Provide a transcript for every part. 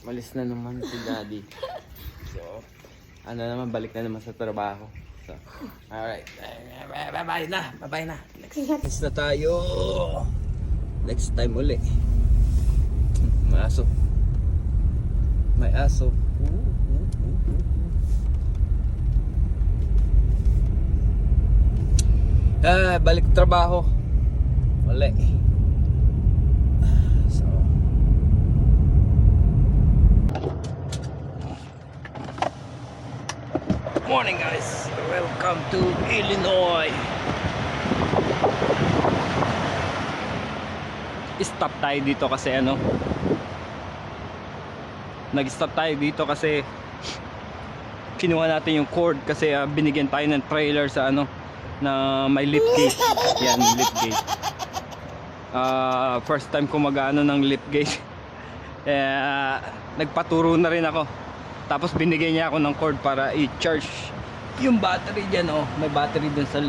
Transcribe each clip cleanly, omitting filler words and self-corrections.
Malis na naman si Daddy. So, ano naman, balik na naman sa trabaho. So, alright. Bye-bye na. Bye-bye na. Next na tayo. Next time uli. May aso. May aso. Balik trabaho. Uli. So, morning guys, welcome to Illinois. Stop tayo dito kasi nag-stop tayo dito kasi kinuha natin yung cord kasi binigyan tayo ng trailer sa na may lift gate. Yan, lift gate. First time ko mag-ano ng lift gate. Nagpaturo na rin ako. Tapos binigyan niya ako ng cord para i-charge yung battery dyan. May battery dun sa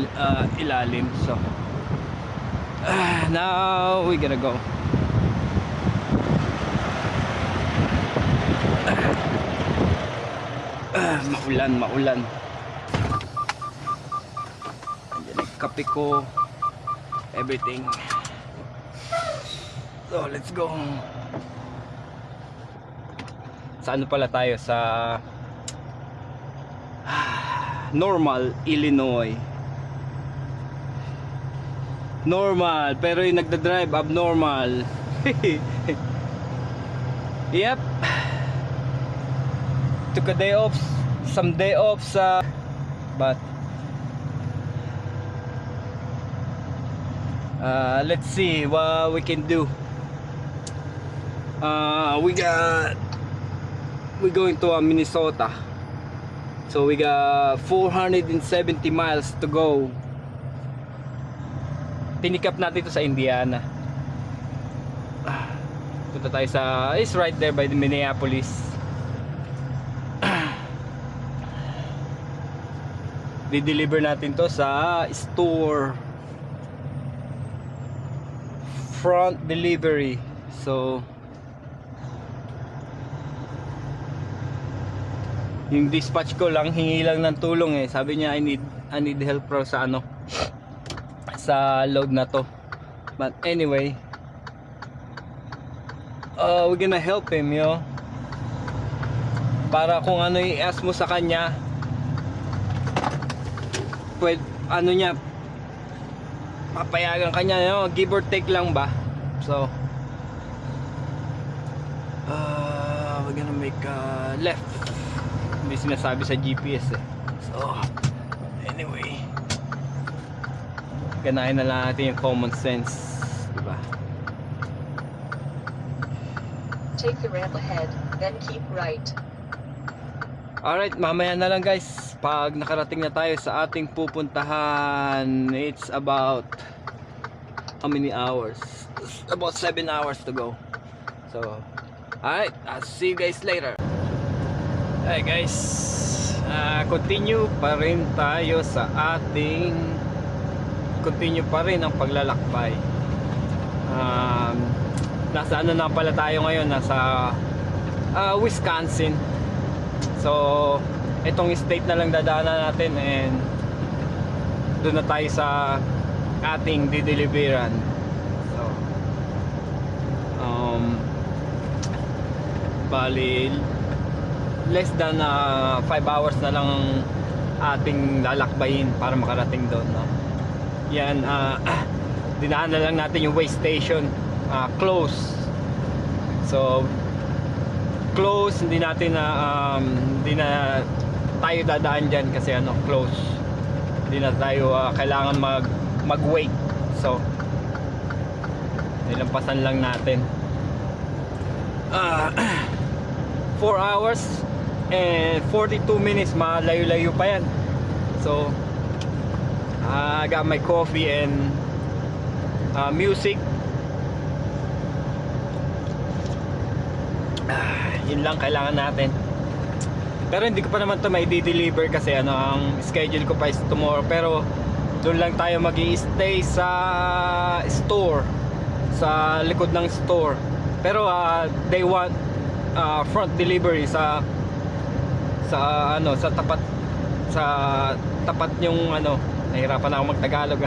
ilalim. So now we gotta go. Maulan. Andyan yung kape ko, everything. So let's go. Sa pala tayo? Sa Normal, Illinois. Normal, pero yung nagdadrive abnormal. Yep. Took a day off, some day off but let's see what we can do. We're going to Minnesota, so we got 470 miles to go. Tinikap natin ito sa Indiana. Punta tayo sa, it's right there by the Minneapolis. Di-deliver natin to sa store, front delivery. So yung dispatch ko lang, hingi lang ng tulong sabi niya I need help raw sa sa load na to. But anyway, we're gonna help him, para kung ano i-ask mo sa kanya, pwede, niya, papayagan kanya, give or take lang ba. So we're gonna make a left. Hindi sinasabi sa GPS So anyway, ganahin na lang natin yung common sense, diba? Take the ramp ahead, then keep right. Alright, mamaya na lang guys, pag nakarating na tayo sa ating pupuntahan. It's about how many hours? It's about 7 hours to go. So alright, I'll see you guys later. Hey guys, continue pa rin tayo sa ating ang paglalakbay. Nasa na pala tayo ngayon, nasa Wisconsin. So itong state na lang dadaanan natin, and doon na tayo sa ating dideliveran. So bali less than 5 hours na lang ating lalakbayin para makarating doon, Yan, dinaan na lang natin yung way station, close. So close, hindi na tayo dadaan dyan kasi close. Hindi na tayo kailangan mag-wait. So nilampasan lang natin. 4 hours and 42 minutes, malayo-layo pa yan. So I got my coffee and music. Yun lang kailangan natin. Pero hindi ko pa naman to may di-deliver kasi ang schedule ko pa is tomorrow. Pero doon lang tayo mag-i-stay sa store, sa likod ng store. Pero front delivery sa ano, sa tapat yung ano, nahirapan ako mag-Tagalog.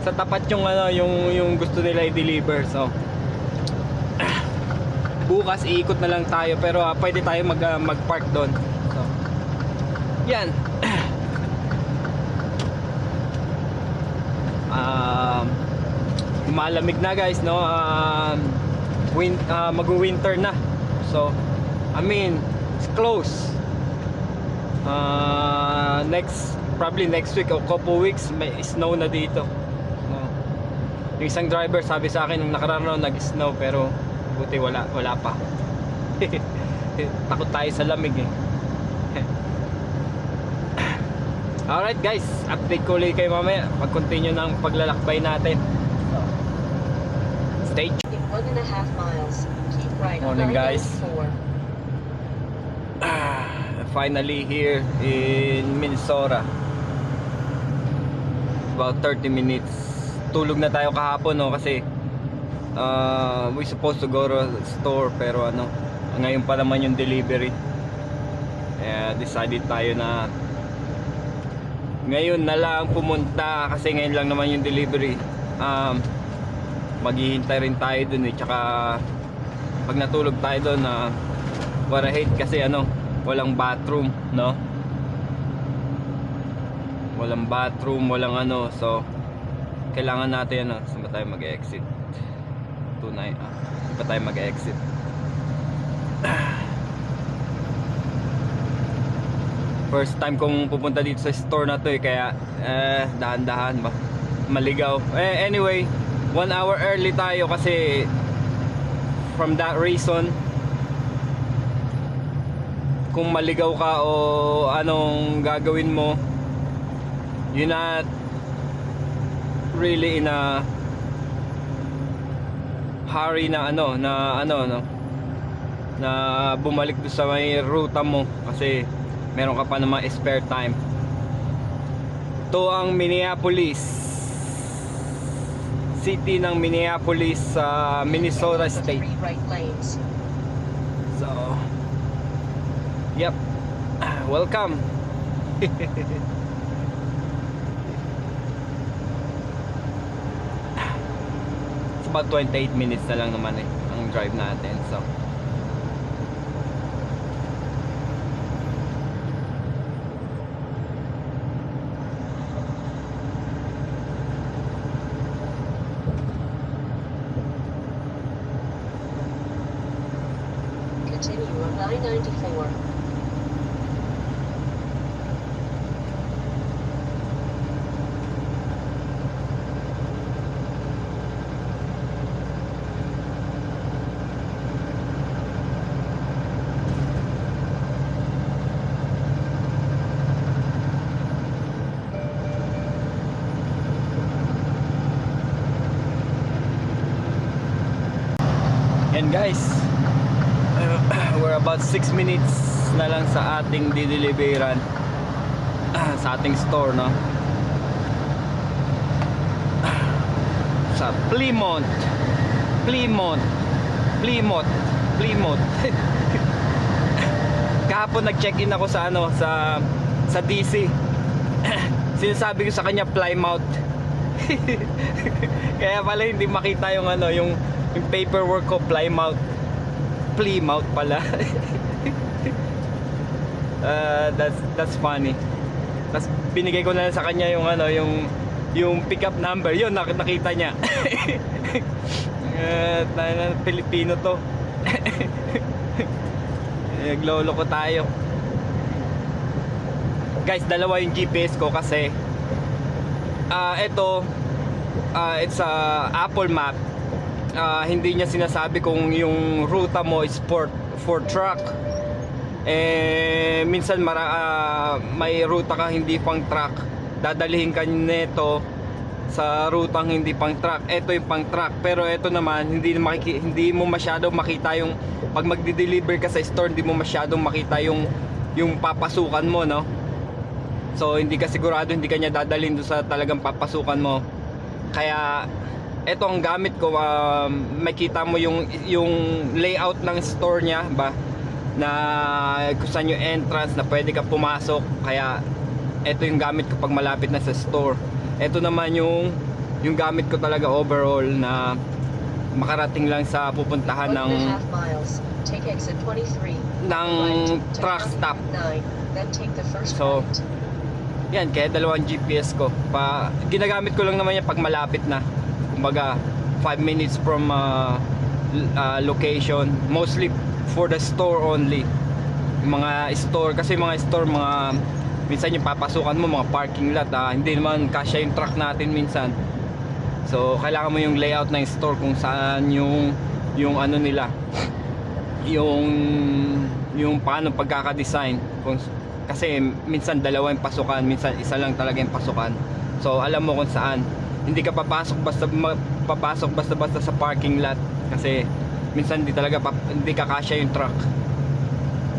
Sa tapat yung ano, yung gusto nila i-deliver. So bukas iikot na lang tayo, pero pwede tayo mag-park doon. So yan. Malamig na guys, no? Mag-winter na. So I mean, it's close. Probably next week o couple weeks may snow na dito. No? Yung isang driver sabi sa akin nung nakaraan nag-snow, pero buti wala pa. Takot tayo sa lamig eh. Alright guys, update ko ulit kayo mamaya pag-continue ng paglalakbay natin. Stay tuned. In 1.5 miles, keep right on Morning, guys. I-94. Finally here in Minnesota. About 30 minutes. Tulog na tayo kahapon, no, kasi we supposed to go to the store, pero ano, ngayon pa naman yung delivery. Decided tayo na ngayon na lang pumunta kasi ngayon lang naman yung delivery. Maghihintay rin tayo dun eh, tsaka pag natulog tayo dun, what I hate kasi ano, walang bathroom, no? Walang bathroom, walang ano, so kailangan natin ano, saan ba tayo mag-exit? Tunay, saan ba tayo mag-exit? First time kong pupunta dito sa store na to eh, kaya dahan-dahan ba, maligaw. Anyway, 1 hour early tayo kasi from that reason, kung maligaw ka o anong gagawin mo, you're not really in a hurry na ano, no, na bumalik doon sa may ruta mo kasi meron ka pa naman spare time. Ito ang Minneapolis, city ng Minneapolis sa Minnesota State. 3 right lanes. So yep, welcome. It's about 28 minutes na lang naman eh ang drive natin. So Continue on I-94. yan guys, we're about 6 minutes na lang sa ating dideliveran sa ating store, no, sa Plymouth. Kahapon nag-check-in ako sa ano, sa DC. Sinasabi ko sa kanya Plymouth. Kaya pala hindi makita yung ano, yung paperwork ko, Plymouth pala. That's funny. Tapos binigay ko na lang sa kanya yung ano, yung pickup number. Yun, nakita niya. Pilipino to. Naglolo ko tayo. Guys, dalawa yung GPS ko kasi it's Apple Map. Hindi niya sinasabi kung yung ruta mo is for truck. Minsan may ruta ka hindi pang truck, dadalihin ka nito sa rutang hindi pang truck. Ito yung pang truck, pero ito naman hindi mo masyadong makita yung pag magde-deliver ka sa store, hindi mo masyadong makita yung papasukan mo, no? So hindi ka sigurado, hindi ka niya dadalhin doon sa talagang papasukan mo. Kaya Ito ang gamit ko, makita mo yung layout ng store niya ba, na kung saan yung entrance na pwede ka pumasok. Kaya ito yung gamit ko pag malapit na sa store. Ito naman yung gamit ko talaga overall na makarating lang sa pupuntahan 1.5 miles. Take exit 23. ng truck stop. 9. Then take the first So, right. yan, kaya dalawang GPS ko. Ginagamit ko lang naman yan pag malapit na. Kumbaga, 5 minutes from location. Mostly for the store only. Yung mga store, kasi mga store, minsan yung papasukan mo, mga parking lot. Hindi naman kasya yung truck natin minsan. So, kailangan mo yung layout ng store kung saan yung ano nila. Yung paano pagkaka-design. Kasi minsan dalawa yung pasukan, minsan isa lang talaga yung pasukan. So alam mo kung saan. Hindi ka papasok basta sa parking lot kasi minsan hindi kakasya yung truck.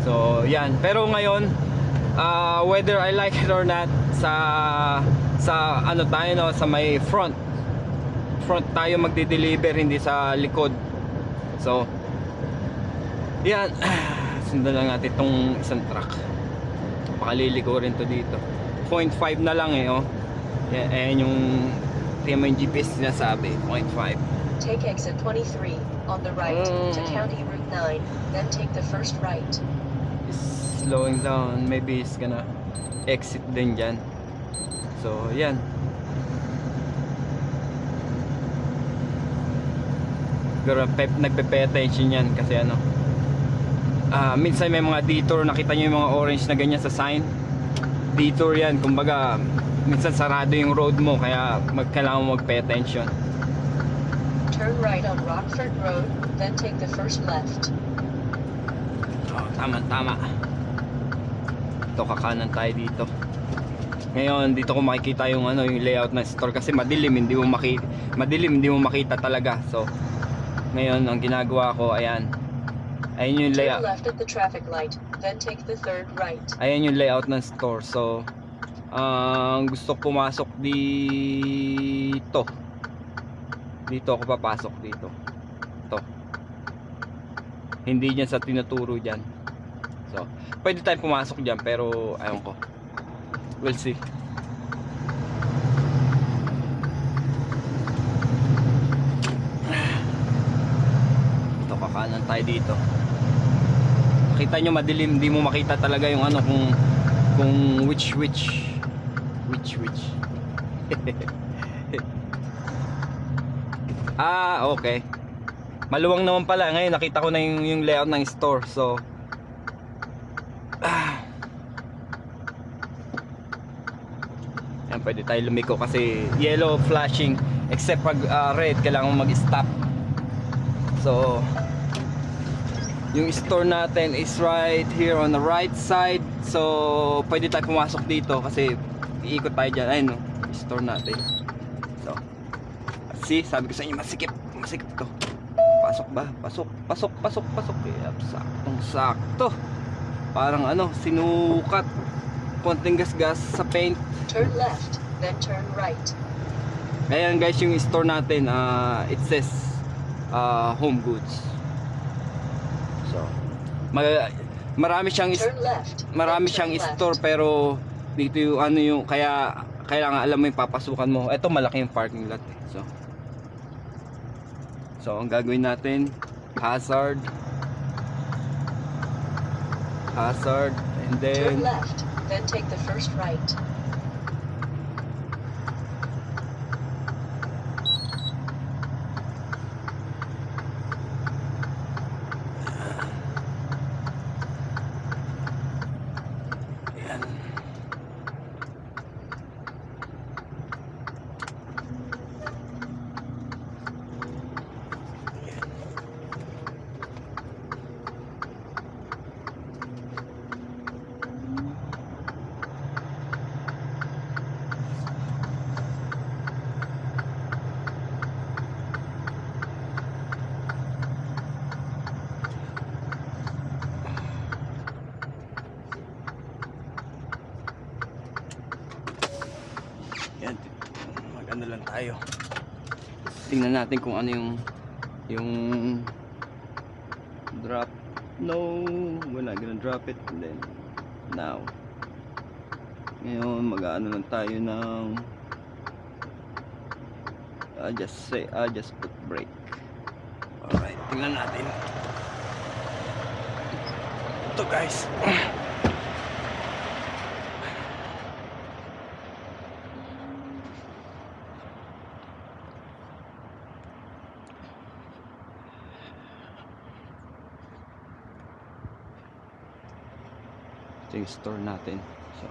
So yan. Pero ngayon, whether I like it or not, sa ano tayo, no, sa may front tayo magde-deliver, hindi sa likod. So yan. Sundan lang natin itong isang truck. Pakaliliko rin to dito. 0.5 na lang oh. Yan, ayan yung tingnan mo yung GPS sinasabi, 0.5. Take exit 23 on the right to County Route 9. Then take the first right. Slowing down, maybe it's gonna exit din dyan. So yan. Nagpe-pay attention yan kasi ano, minsan may mga detour, nakita nyo yung mga orange na ganyan sa sign, detour yan. Kumbaga minsan sarado yung road mo, kaya kailangan mo mag-pay attention. Turn right on Rockford Road, then take the first left. Tama. Ito, kakanan tayo dito. Ngayon dito ko makikita yung ano, yung layout ng store kasi madilim, hindi mo makita talaga. So ngayon ang ginagawa ko, ayan yung layout. Turn left at the traffic light, then take the third right. Ayan yung layout ng store. So gusto ko pumasok dito ako papasok dito. Ito, hindi dyan sa tinuturo dyan. So pwede tayong pumasok dyan, pero ayun ko, we'll see. Ito, kakanan tayo dito. Nakita nyo madilim, hindi mo makita talaga yung ano, kung which okay. Maluwang naman pala. Ngayon nakita ko na yung layout ng store. So yan, pwede tayo lumiko kasi yellow flashing, except pag red kailangan mag-stop. So yung store natin is right here on the right side. So pwede tayo pumasok dito kasi iikot tayo dyan. Ayun, no, store natin. So see, sabi ko sa inyo, masikip to. Pasok ba? Pasok. Saktong-sakto. Parang ano, sinukat. Konting gas sa paint. Turn left, then turn right. Ayan guys, yung store natin, it says home goods. So marami siyang Turn left. marami then siyang turn left. store, pero dito yung ano, yung kaya kailangan alam mo yung papasukan mo. Ito malaki yung parking lot eh. So ang gagawin natin, hazard, and Turn then left, then take the first right. ayan. Yan, mag-ano lang tayo. tingnan natin kung ano yung drop. No, we're not gonna drop it. And then now ngayon mag-ano lang tayo ng I just put brake. Alright, tingnan natin ito guys. Ito yung store natin, so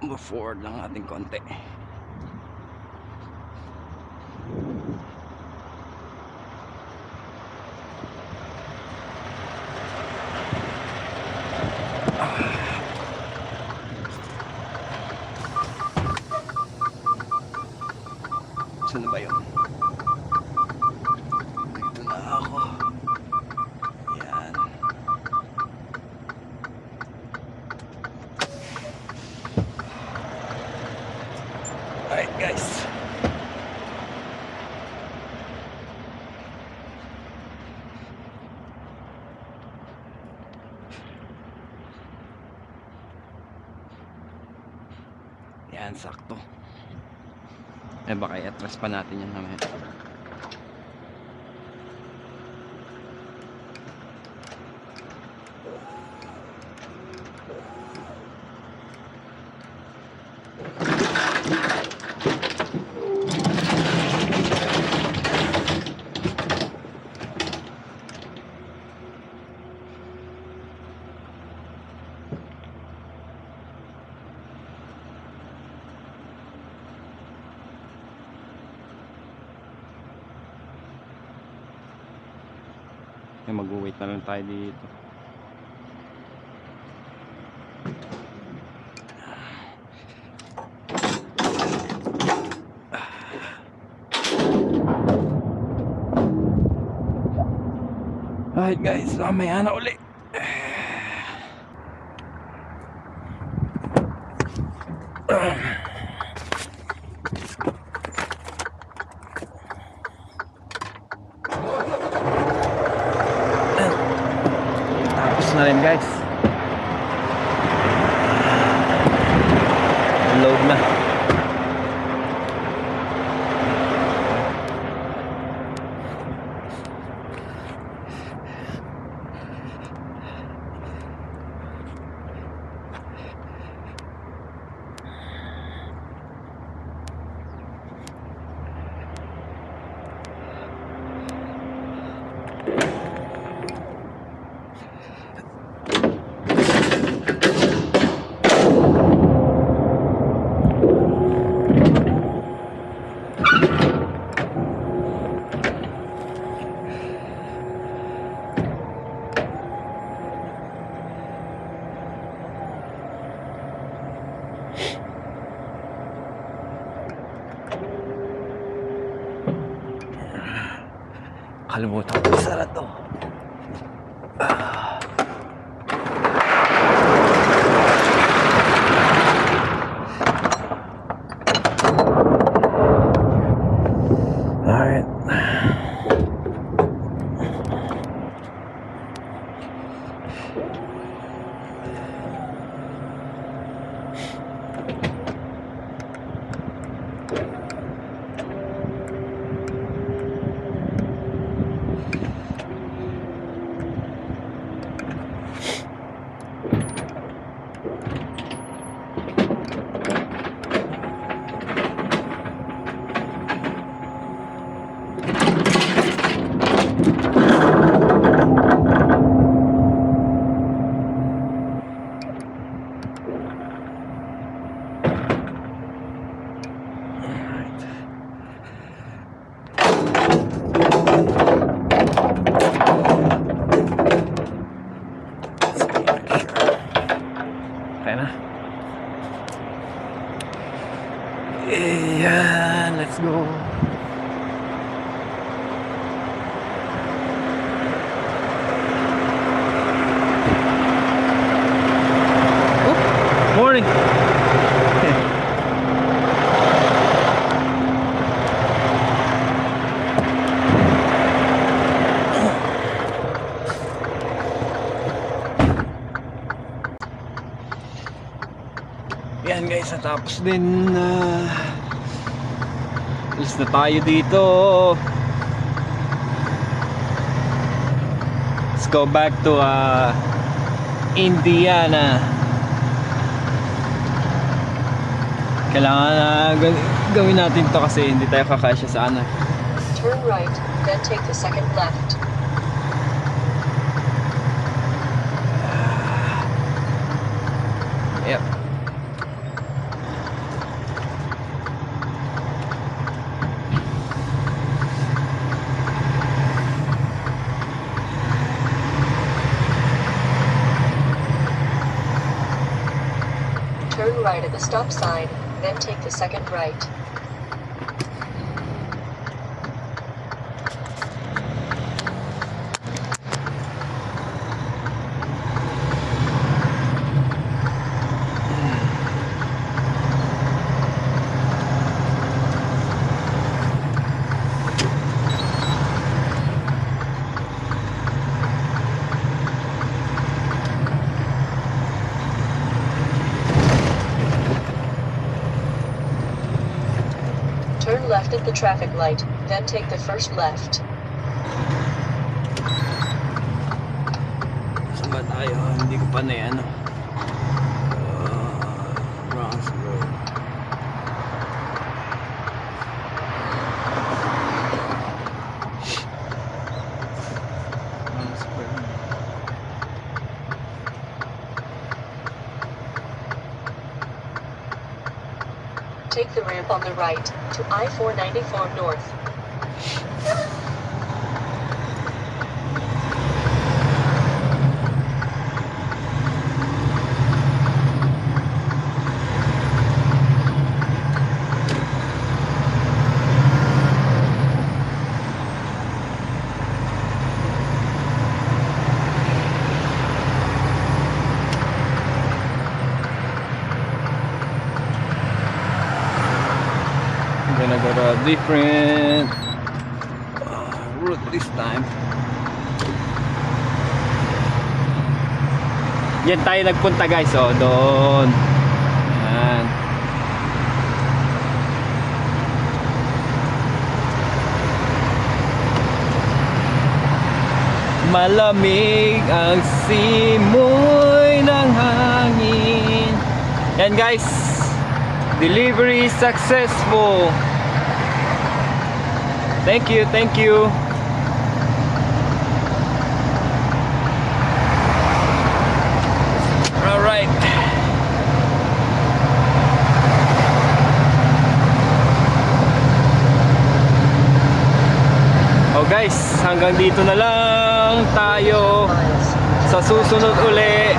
move forward lang natin konti. Saan na ba yun? Dito na ako. Yan. Alright guys, yan sakto. Eh baka i-atras pa natin yan naman. Mag-wait na lang tayo dito. Alright guys, mamaya na uli. Na rin guys, load na. Kalimutan ko isara to. Alright. guys, natapos din. Alis na tayo dito. Let's go back to Indiana. Kailangan na gawin natin to kasi hindi tayo kakasya sa ano. Turn right, then take the second left. Yep. Turn right at the stop sign, then take the second right. Turn left at the traffic light, then take the first left. Saan ba tayo? Hindi ko pa na yan. Bronx Road. Bronx Road. Take the ramp on the right to I-494 North. I'm gonna go to a different route this time. Yan tayo nagpunta guys, oh, doon. Yan. Malamig ang simoy ng hangin. Yan guys, delivery successful. Thank you, thank you. All right. Oh guys, hanggang dito na lang tayo. Sa susunod uli.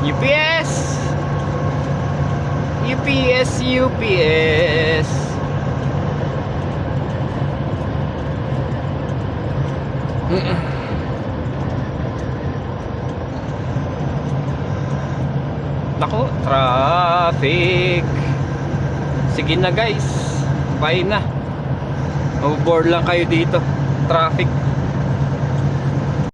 UPS! UPS, UPS! Naku, traffic! Sige na guys, bye na. Maboboard lang kayo dito. Traffic.